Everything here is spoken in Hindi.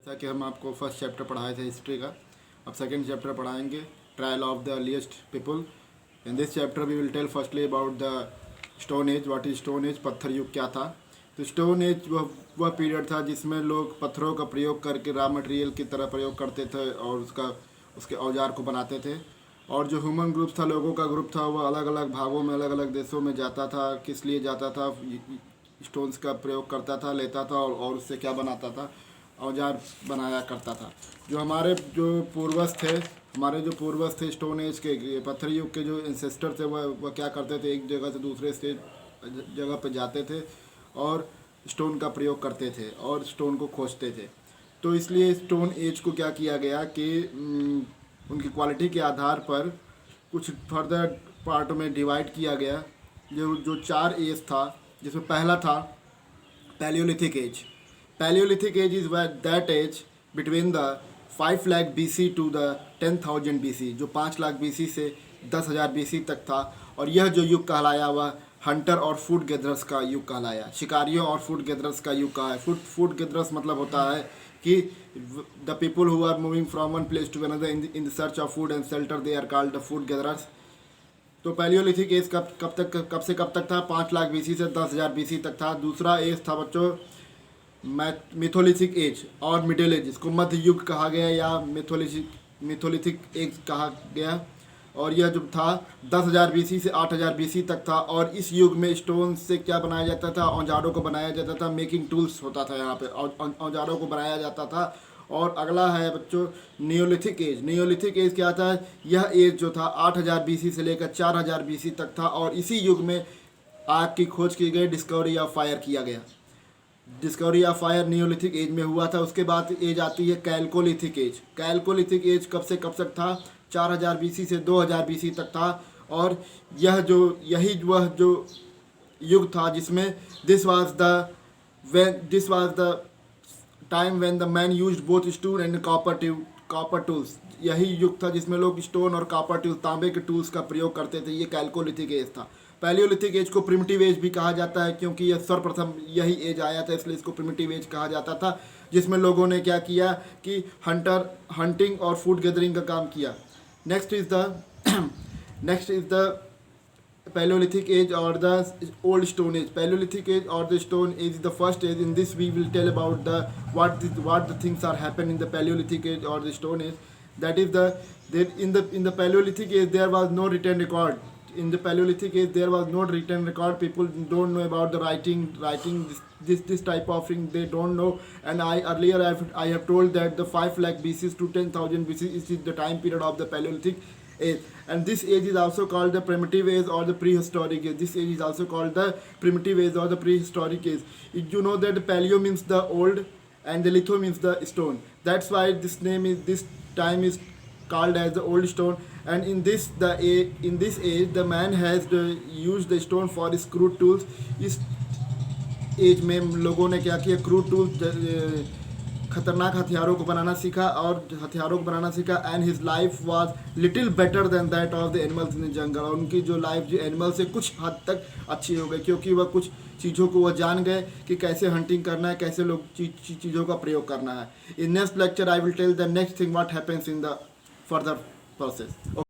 था कि हम आपको फर्स्ट चैप्टर पढ़ाए थे हिस्ट्री का, अब सेकंड चैप्टर पढ़ाएंगे, trial of the earliest people. In this chapter we will tell firstly about the stone age. What is stone age? पत्थर युग क्या था। तो स्टोन एज वह पीरियड था जिसमें लोग पत्थरों का प्रयोग करके रॉ मटेरियल की तरह प्रयोग करते थे और उसके औजार को बनाते थे। और जो ह्यूमन ग्रुप था, लोगों का ग्रुप था, वह अलग अलग भागों में, अलग अलग देशों में जाता था। किस लिए जाता था? स्टोन्स का प्रयोग करता था, लेता था और उससे क्या बनाता था? औजार बनाया करता था। जो हमारे पूर्वज थे स्टोन एज के, पत्थर युग के जो इंसेस्टर थे, वह क्या करते थे? एक जगह से दूसरे जगह पर जाते थे और स्टोन का प्रयोग करते थे और स्टोन को खोजते थे। तो इसलिए स्टोन एज को क्या किया गया कि उनकी क्वालिटी के आधार पर कुछ फर्दर पार्ट में डिवाइड किया गया। जो 4 एज था, जिसमें पहला था paleolithic age. Paleolithic age is that age between the 5 lakh BC to the 10,000 BC, जो 5 लाख BC से 10,000 BC तक था। और यह जो युग कहलाया वह हंटर और फूड गेदरर्स का युग कहलाया। शिकारियों और फूड गेदरर्स का युग कहा है। फूड गेदरर्स मतलब होता है कि the people who are moving from one place to another in the search of food and shelter, they are called the food gatherers. तो पैलियोलिथिक एज कब से कब तक था? 5 लाख BC से 10,000 BC तक था। दूसरा एज था बच्चों मिथोलिथिक एज और मिडिल एज, इसको मध्य युग कहा गया या मिथोलिथिक एज कहा गया। और यह जो था 10,000 BC से 8,000 BC तक था। और इस युग में स्टोन से क्या बनाया जाता था? औजारों को बनाया जाता था। मेकिंग टूल्स होता था यहाँ पे, औजारों को बनाया जाता था। और अगला है बच्चों नियोलिथिक एज। नियोलिथिक एज क्या था? यह एज जो था 8,000 BC से लेकर 4,000 BC तक था। और इसी युग में आग की खोज की गई, डिस्कवरी ऑफ फायर किया गया। Discovery of fire neolithic age में हुआ था। उसके बाद एज आती है कैल्कोलिथिक एज। कैल्कोलिथिक एज कब से कब तक था? 4,000 BC से 2,000 BC तक था। और यही वह जो युग था जिसमें this was the time when the man used both stone and copper tools. यही युग था जिसमें लोग स्टोन और कॉपर टूल्स, तांबे के टूल्स का प्रयोग करते थे। ये कैल्कोलिथिक एज था। पैलियोलिथिक एज को प्रिमिटिव एज भी कहा जाता है, क्योंकि यह सर्वप्रथम यही एज आया था, इसलिए इसको प्रिमिटिव एज कहा जाता था। जिसमें लोगों ने क्या किया कि हंटिंग और फूड गैदरिंग का काम किया। Next is the Paleolithic age or the old stone age. Paleolithic age or the stone age is the first age. In this we will tell about what the things are happening in the Paleolithic age or the stone age. That is in the Paleolithic age there was no written record. In the Paleolithic age there was no written record. People don't know about the writing this type of thing, they don't know. And I have told that the 5 lakh BC to 10,000 BC is the time period of the Paleolithic age. And this age is also called the primitive age or the prehistoric age. This age is also called the primitive age or the prehistoric age. You know that paleo means the old and the litho means the stone. That's why this time is called as the old stone. And in this age the man has used the stone for his crude tools. इस एज में लोगों ने क्या किया? क्रूड टूल्स, खतरनाक हथियारों को बनाना सीखा। And his life was little better than that of the animals in the jungle. और उनकी जो लाइफ जो एनिमल से कुछ हद तक अच्छी हो गई, क्योंकि वह कुछ चीज़ों को वह जान गए कि कैसे हंटिंग करना है, कैसे लोग चीज़ों का प्रयोग करना है। In next lecture I will tell the next thing what happens in the further process.